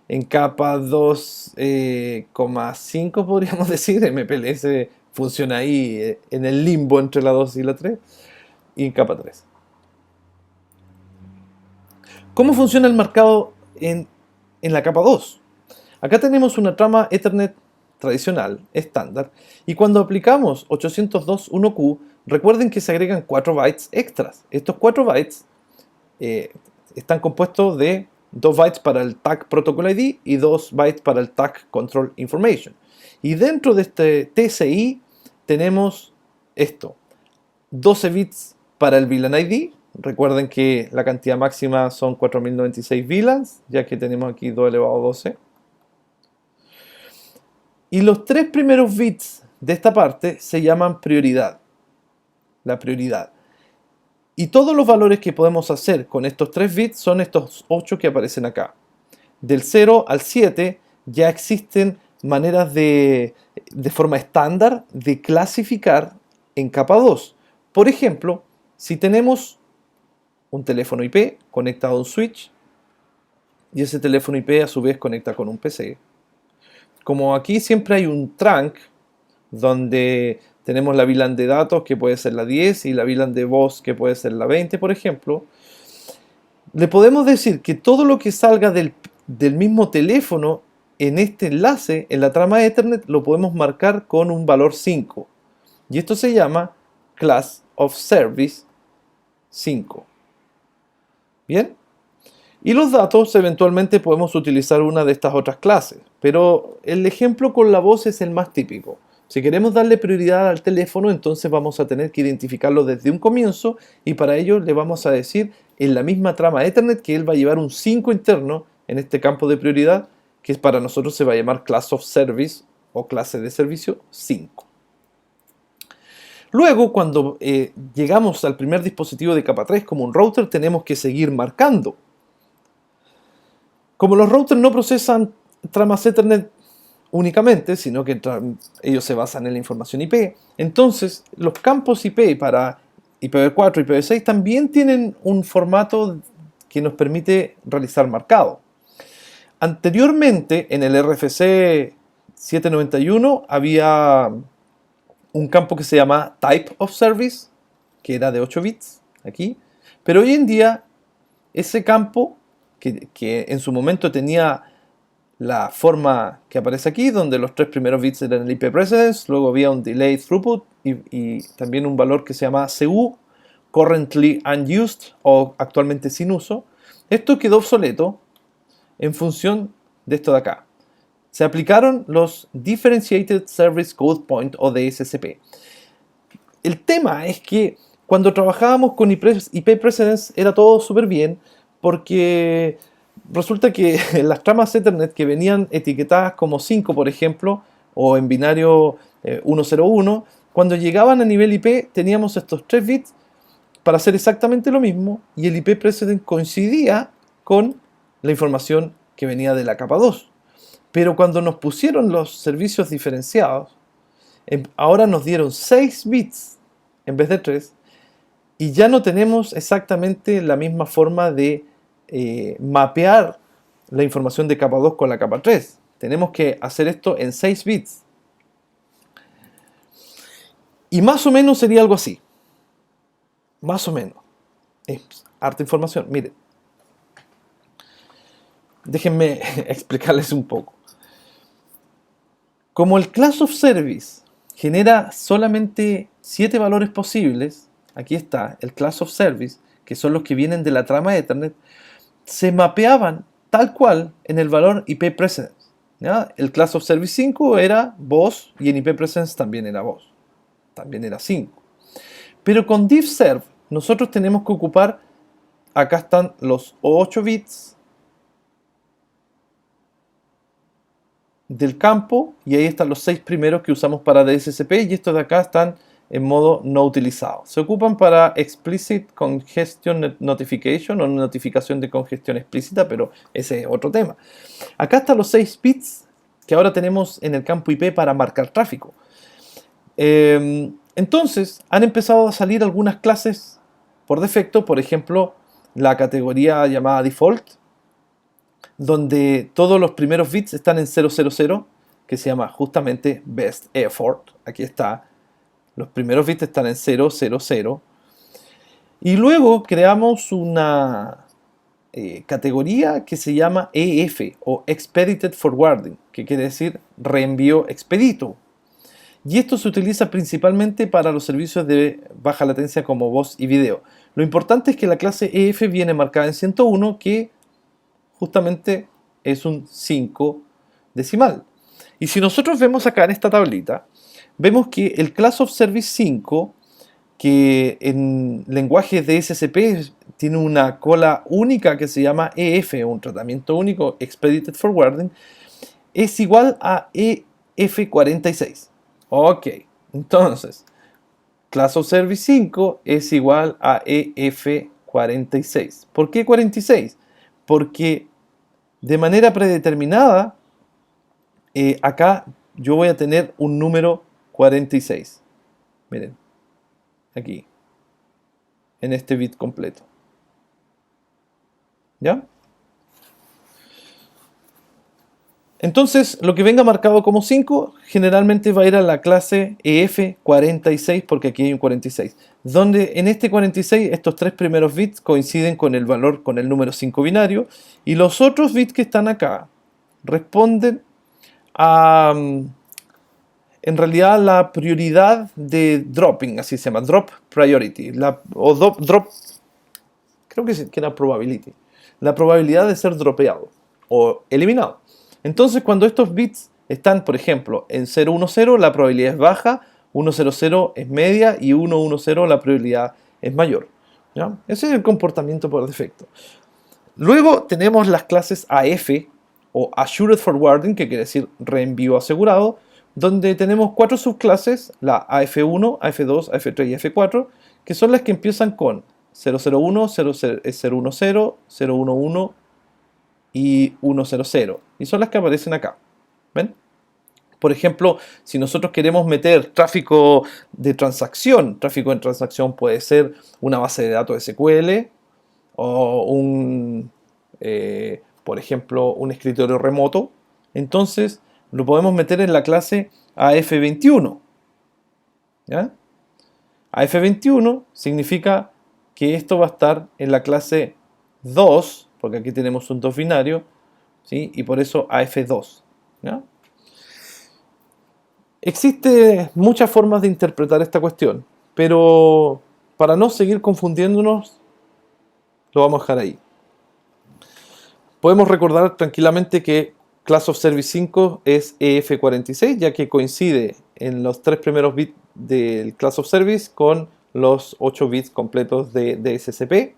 [SPEAKER 1] en capa 2,5 podríamos decir, MPLS funciona ahí en el limbo entre la 2 y la 3, y en capa 3. ¿Cómo funciona el marcado en la capa 2? Acá tenemos una trama Ethernet tradicional, estándar, y cuando aplicamos 802.1q, recuerden que se agregan 4 bytes extras. Estos 4 bytes están compuestos de 2 bytes para el tag protocol ID y 2 bytes para el tag control information. Y dentro de este TCI tenemos esto, 12 bits para el VLAN ID. Recuerden que la cantidad máxima son 4096 VLANs, ya que tenemos aquí 2 elevado a 12. Y los 3 primeros bits de esta parte se llaman prioridad. La prioridad. Y todos los valores que podemos hacer con estos 3 bits son estos 8 que aparecen acá. Del 0 al 7 ya existen maneras de forma estándar de clasificar en capa 2. Por ejemplo, si tenemos un teléfono IP conectado a un switch y ese teléfono IP a su vez conecta con un PC. Como aquí siempre hay un trunk donde tenemos la VLAN de datos que puede ser la 10 y la VLAN de voz que puede ser la 20, por ejemplo, le podemos decir que todo lo que salga del mismo teléfono en este enlace, en la trama Ethernet, lo podemos marcar con un valor 5. Y esto se llama Class of Service 5. ¿Bien? Y los datos, eventualmente podemos utilizar una de estas otras clases, pero el ejemplo con la voz es el más típico. Si queremos darle prioridad al teléfono, entonces vamos a tener que identificarlo desde un comienzo y para ello le vamos a decir en la misma trama Ethernet que él va a llevar un 5 interno en este campo de prioridad, que para nosotros se va a llamar Class of Service o clase de servicio 5. Luego, cuando llegamos al primer dispositivo de capa 3 como un router, tenemos que seguir marcando. Como los routers no procesan tramas Ethernet únicamente, sino que ellos se basan en la información IP, entonces los campos IP para IPv4 y IPv6 también tienen un formato que nos permite realizar marcado. Anteriormente, en el RFC 791 había un campo que se llama Type of Service, que era de 8 bits, aquí, pero hoy en día ese campo, que en su momento tenía la forma que aparece aquí, donde los tres primeros bits eran el IP precedence, luego había un delay throughput y también un valor que se llama CU, currently unused o actualmente sin uso. Esto quedó obsoleto en función de esto de acá. Se aplicaron los Differentiated Service Code Point o DSCP. El tema es que cuando trabajábamos con IP precedence era todo súper bien porque resulta que las tramas Ethernet que venían etiquetadas como 5, por ejemplo, o en binario 101, cuando llegaban a nivel IP teníamos estos 3 bits para hacer exactamente lo mismo y el IP precedent coincidía con la información que venía de la capa 2. Pero cuando nos pusieron los servicios diferenciados, ahora nos dieron 6 bits en vez de 3 y ya no tenemos exactamente la misma forma de mapear la información de capa 2 con la capa 3. Tenemos que hacer esto en 6 bits. Y más o menos sería algo así. Más o menos. Es harta información. Miren. Déjenme explicarles un poco. Como el class of service genera solamente 7 valores posibles, aquí está el class of service, que son los que vienen de la trama Ethernet, se mapeaban tal cual en el valor IP precedence. ¿Ya? El class of service 5 era voz y en IP precedence también era voz. También era 5. Pero con diffserv nosotros tenemos que ocupar, acá están los 8 bits del campo y ahí están los 6 primeros que usamos para DSCP y estos de acá están en modo no utilizado. Se ocupan para Explicit Congestion Notification o notificación de congestión explícita, pero ese es otro tema. Acá están los 6 bits que ahora tenemos en el campo IP para marcar tráfico. Entonces han empezado a salir algunas clases por defecto, por ejemplo la categoría llamada default, donde todos los primeros bits están en 000, que se llama justamente best effort. Aquí está, los primeros bits están en 000. Y luego creamos una categoría que se llama EF o Expedited Forwarding, que quiere decir reenvío expedito. Y esto se utiliza principalmente para los servicios de baja latencia como voz y video. Lo importante es que la clase EF viene marcada en 101, que justamente es un 5 decimal. Y si nosotros vemos acá en esta tablita, vemos que el Class of Service 5, que en lenguaje de SCP tiene una cola única que se llama EF, un tratamiento único, Expedited Forwarding, es igual a EF46. Ok, entonces, Class of Service 5 es igual a EF46. ¿Por qué 46? Porque de manera predeterminada, acá yo voy a tener un número 46. Miren, aquí, en este bit completo. ¿Ya? Entonces, lo que venga marcado como 5 generalmente va a ir a la clase EF46 porque aquí hay un 46. Donde en este 46 estos 3 primeros bits coinciden con el valor, con el número 5 binario. Y los otros bits que están acá responden a, en realidad, la prioridad de dropping, así se llama, drop priority. O drop, creo que era probability. La probabilidad de ser dropeado o eliminado. Entonces, cuando estos bits están, por ejemplo, en 010, la probabilidad es baja, 100 es media y 110 la probabilidad es mayor. ¿Ya? Ese es el comportamiento por defecto. Luego tenemos las clases AF o Assured Forwarding, que quiere decir reenvío asegurado, donde tenemos 4 subclases, la AF1, AF2, AF3 y AF4, que son las que empiezan con 001, 010, 011 y 100. Y son las que aparecen acá. ¿Ven? Por ejemplo, si nosotros queremos meter tráfico de transacción, tráfico en transacción puede ser una base de datos SQL o por ejemplo, un escritorio remoto. Entonces, lo podemos meter en la clase AF21. ¿Ya? AF21 significa que esto va a estar en la clase 2, porque aquí tenemos un 2 binario, ¿sí? Y por eso AF2. ¿Ya? Existe muchas formas de interpretar esta cuestión, pero para no seguir confundiéndonos, lo vamos a dejar ahí. Podemos recordar tranquilamente que Class of Service 5 es EF46, ya que coincide en los 3 primeros bits del Class of Service con los 8 bits completos de DSCP.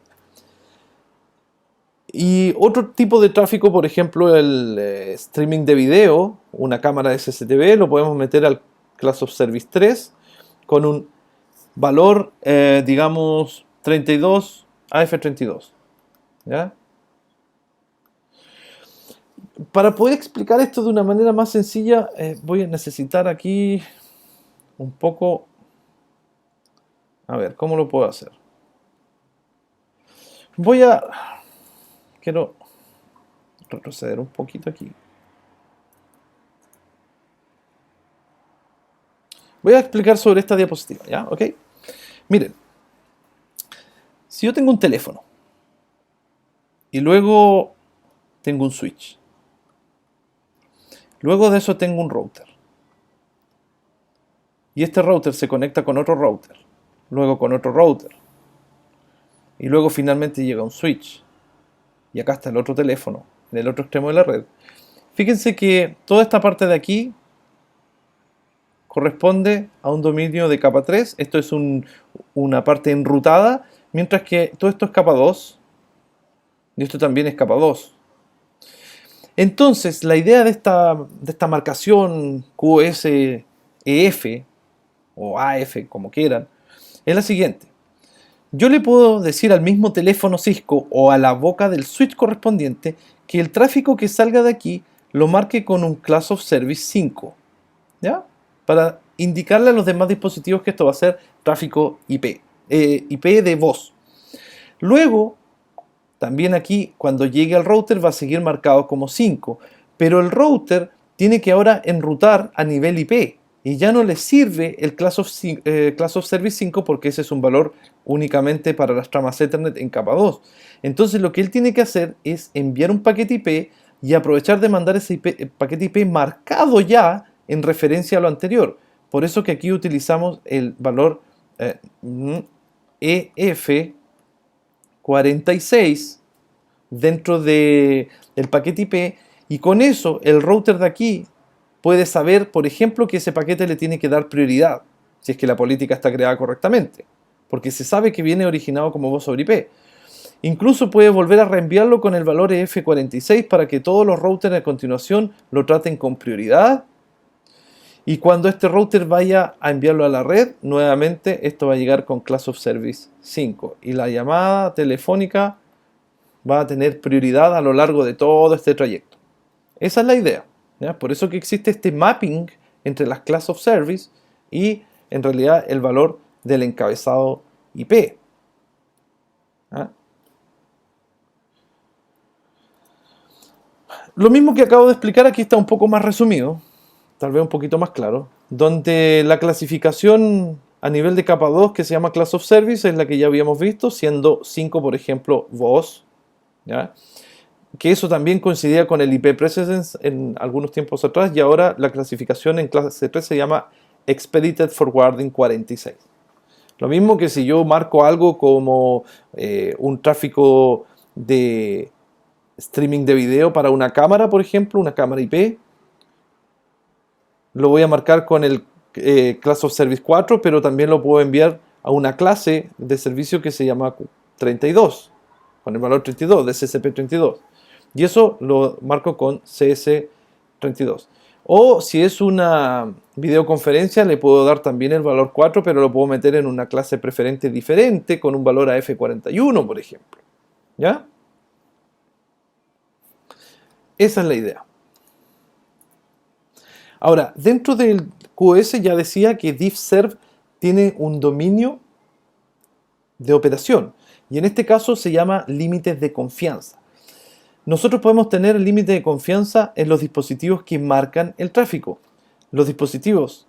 [SPEAKER 1] Y otro tipo de tráfico, por ejemplo, el streaming de video, una cámara SCTV, lo podemos meter al Class of Service 3 con un valor, digamos, 32 AF32. ¿Ya? Para poder explicar esto de una manera más sencilla, voy a necesitar aquí un poco... A ver, ¿cómo lo puedo hacer? Quiero retroceder un poquito aquí. Voy a explicar sobre esta diapositiva, ¿ya? ¿Ok? Miren, si yo tengo un teléfono y luego tengo un switch, luego de eso tengo un router, y este router se conecta con otro router, luego con otro router, y luego finalmente llega un switch, y acá está el otro teléfono, en el otro extremo de la red. Fíjense que toda esta parte de aquí corresponde a un dominio de capa 3. Esto es una parte enrutada, mientras que todo esto es capa 2 y esto también es capa 2. Entonces, la idea de esta marcación QoS-EF o AF, como quieran, es la siguiente. Yo le puedo decir al mismo teléfono Cisco o a la boca del switch correspondiente que el tráfico que salga de aquí lo marque con un Class of Service 5, ¿ya? Para indicarle a los demás dispositivos que esto va a ser tráfico IP, IP de voz. Luego, también aquí, cuando llegue al router va a seguir marcado como 5, pero el router tiene que ahora enrutar a nivel IP y ya no le sirve el Class of Service 5 porque ese es un valor únicamente para las tramas Ethernet en capa 2. Entonces lo que él tiene que hacer es enviar un paquete IP y aprovechar de mandar ese paquete IP marcado ya en referencia a lo anterior. Por eso que aquí utilizamos el valor EF46 dentro del paquete IP, y con eso el router de aquí puede saber, por ejemplo, que ese paquete le tiene que dar prioridad, si es que la política está creada correctamente, porque se sabe que viene originado como voz sobre IP. Incluso puede volver a reenviarlo con el valor EF46 para que todos los routers a continuación lo traten con prioridad. Y cuando este router vaya a enviarlo a la red, nuevamente esto va a llegar con Class of Service 5. Y la llamada telefónica va a tener prioridad a lo largo de todo este trayecto. Esa es la idea, ¿ya? Por eso que existe este mapping entre las Class of Service y en realidad el valor del encabezado IP. ¿Ya? Lo mismo que acabo de explicar aquí está un poco más resumido, tal vez un poquito más claro, donde la clasificación a nivel de capa 2 que se llama Class of Service es la que ya habíamos visto, siendo 5 por ejemplo voz, ¿ya? Que eso también coincidía con el IP Precedence en algunos tiempos atrás, y ahora la clasificación en clase 3 se llama Expedited Forwarding 46. Lo mismo que si yo marco algo como un tráfico de streaming de video para una cámara, por ejemplo, una cámara IP, lo voy a marcar con el Class of Service 4, pero también lo puedo enviar a una clase de servicio que se llama 32, con el valor 32, de CCP32. Y eso lo marco con CS32. O si es una videoconferencia, le puedo dar también el valor 4, pero lo puedo meter en una clase preferente diferente con un valor AF41, por ejemplo. ¿Ya? Esa es la idea. Ahora, dentro del QoS ya decía que DiffServ tiene un dominio de operación. Y en este caso se llama límites de confianza. Nosotros podemos tener el límite de confianza en los dispositivos que marcan el tráfico. Los dispositivos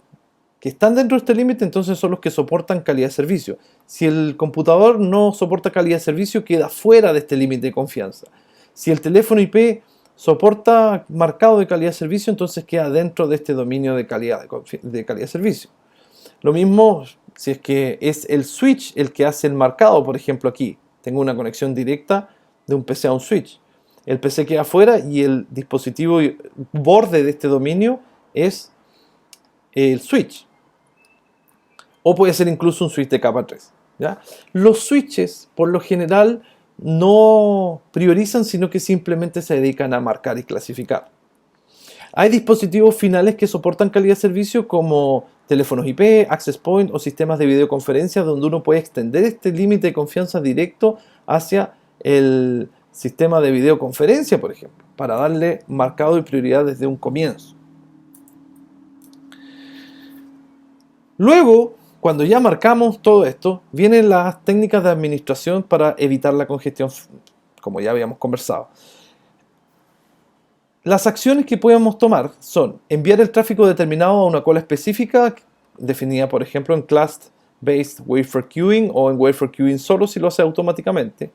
[SPEAKER 1] que están dentro de este límite entonces son los que soportan calidad de servicio. Si el computador no soporta calidad de servicio, queda fuera de este límite de confianza. Si el teléfono IP soporta marcado de calidad de servicio, entonces queda dentro de este dominio de calidad de servicio. Lo mismo si es que es el switch el que hace el marcado, por ejemplo aquí. Tengo una conexión directa de un PC a un switch. El PC queda afuera y el dispositivo borde de este dominio es el switch. O puede ser incluso un switch de capa 3. ¿Ya? Los switches, por lo general, no priorizan, sino que simplemente se dedican a marcar y clasificar. Hay dispositivos finales que soportan calidad de servicio como teléfonos IP, access point o sistemas de videoconferencia donde uno puede extender este límite de confianza directo hacia el sistema de videoconferencia, por ejemplo, para darle marcado y prioridad desde un comienzo. Luego, cuando ya marcamos todo esto, vienen las técnicas de administración para evitar la congestión, como ya habíamos conversado. Las acciones que podemos tomar son enviar el tráfico determinado a una cola específica, definida por ejemplo en Class-Based Wafer Queuing o en Wafer Queuing solo si lo hace automáticamente.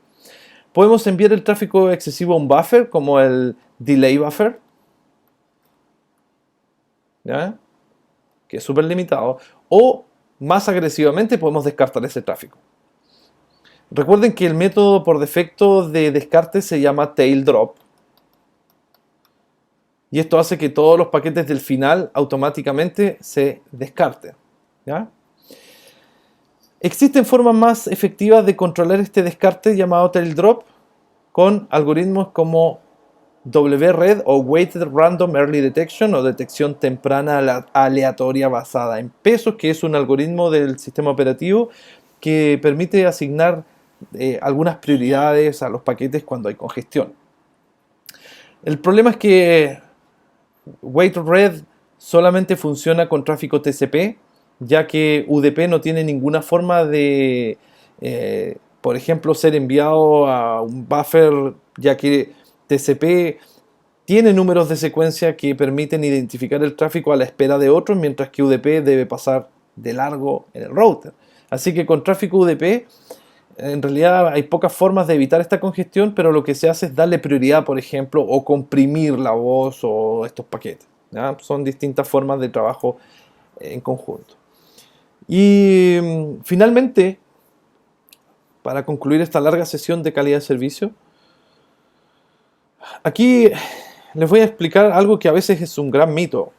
[SPEAKER 1] Podemos enviar el tráfico excesivo a un buffer como el Delay Buffer, ¿ya? Que es súper limitado, o más agresivamente podemos descartar ese tráfico. Recuerden que el método por defecto de descarte se llama Tail Drop. Y esto hace que todos los paquetes del final automáticamente se descarten. ¿Ya? Existen formas más efectivas de controlar este descarte llamado tail drop con algoritmos como WRED o Weighted Random Early Detection o detección temprana aleatoria basada en pesos, que es un algoritmo del sistema operativo que permite asignar algunas prioridades a los paquetes cuando hay congestión. El problema es que Weighted Red solamente funciona con tráfico TCP, ya que UDP no tiene ninguna forma de, por ejemplo, ser enviado a un buffer, ya que TCP tiene números de secuencia que permiten identificar el tráfico a la espera de otros, mientras que UDP debe pasar de largo en el router. Así que con tráfico UDP, en realidad hay pocas formas de evitar esta congestión, pero lo que se hace es darle prioridad, por ejemplo, o comprimir la voz o estos paquetes. ¿Ya? Son distintas formas de trabajo en conjunto. Y finalmente, para concluir esta larga sesión de calidad de servicio, aquí les voy a explicar algo que a veces es un gran mito.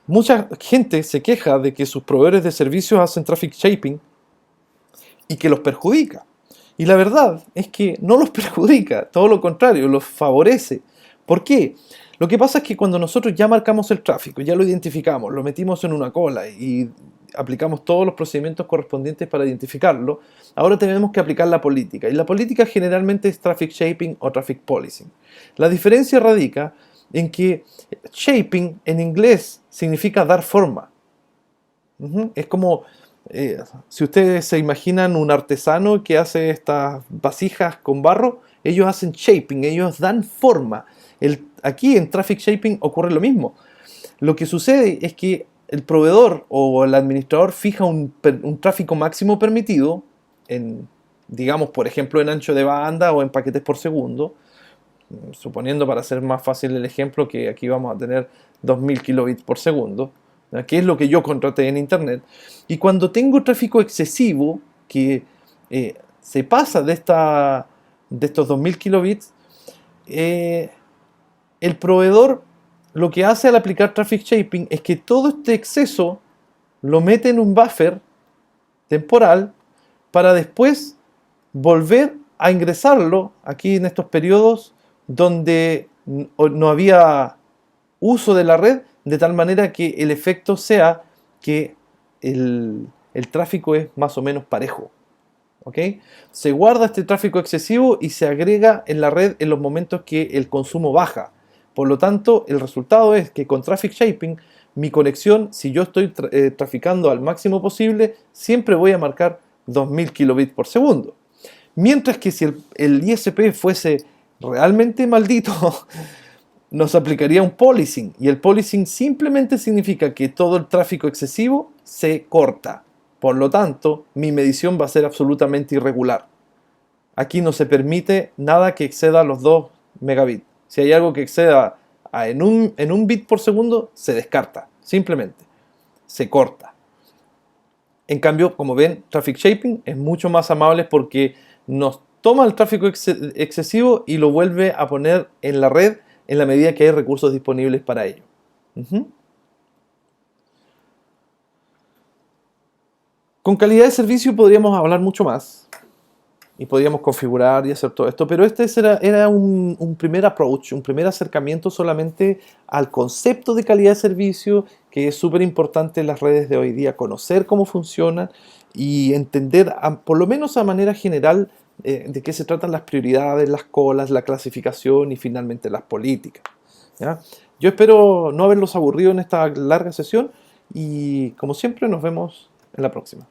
[SPEAKER 1] Mucha gente se queja de que sus proveedores de servicios hacen traffic shaping y que los perjudica. Y la verdad es que no los perjudica, todo lo contrario, los favorece. ¿Por qué? Lo que pasa es que cuando nosotros ya marcamos el tráfico, ya lo identificamos, lo metimos en una cola y aplicamos todos los procedimientos correspondientes para identificarlo, ahora tenemos que aplicar la política. Y la política generalmente es traffic shaping o traffic policing. La diferencia radica en que shaping en inglés significa dar forma. Es como, si ustedes se imaginan un artesano que hace estas vasijas con barro, ellos hacen shaping, ellos dan forma. Aquí en traffic shaping ocurre lo mismo. Lo que sucede es que el proveedor o el administrador fija un tráfico máximo permitido, digamos, por ejemplo, en ancho de banda o en paquetes por segundo, suponiendo, para hacer más fácil el ejemplo, que aquí vamos a tener 2000 kilobits por segundo, que es lo que yo contraté en internet. Y cuando tengo tráfico excesivo que se pasa de estos 2000 kilobits, el proveedor lo que hace al aplicar traffic shaping es que todo este exceso lo mete en un buffer temporal para después volver a ingresarlo aquí en estos periodos donde no había uso de la red, de tal manera que el efecto sea que el tráfico es más o menos parejo. ¿Okay? Se guarda este tráfico excesivo y se agrega en la red en los momentos que el consumo baja. Por lo tanto, el resultado es que con traffic shaping, mi conexión, si yo estoy traficando al máximo posible, siempre voy a marcar 2000 kilobits por segundo. Mientras que si el ISP fuese realmente maldito, nos aplicaría un policing. Y el policing simplemente significa que todo el tráfico excesivo se corta. Por lo tanto, mi medición va a ser absolutamente irregular. Aquí no se permite nada que exceda los 2 megabits. Si hay algo que exceda en un bit por segundo, se descarta, simplemente, se corta. En cambio, como ven, Traffic Shaping es mucho más amable porque nos toma el tráfico excesivo y lo vuelve a poner en la red en la medida que hay recursos disponibles para ello. Ujú. Con calidad de servicio podríamos hablar mucho más y podríamos configurar y hacer todo esto, pero este era un primer approach, un primer acercamiento solamente al concepto de calidad de servicio, que es súper importante en las redes de hoy día, conocer cómo funcionan y entender, por lo menos a manera general, de qué se tratan las prioridades, las colas, la clasificación y finalmente las políticas. ¿Ya? Yo espero no haberlos aburrido en esta larga sesión y como siempre nos vemos en la próxima.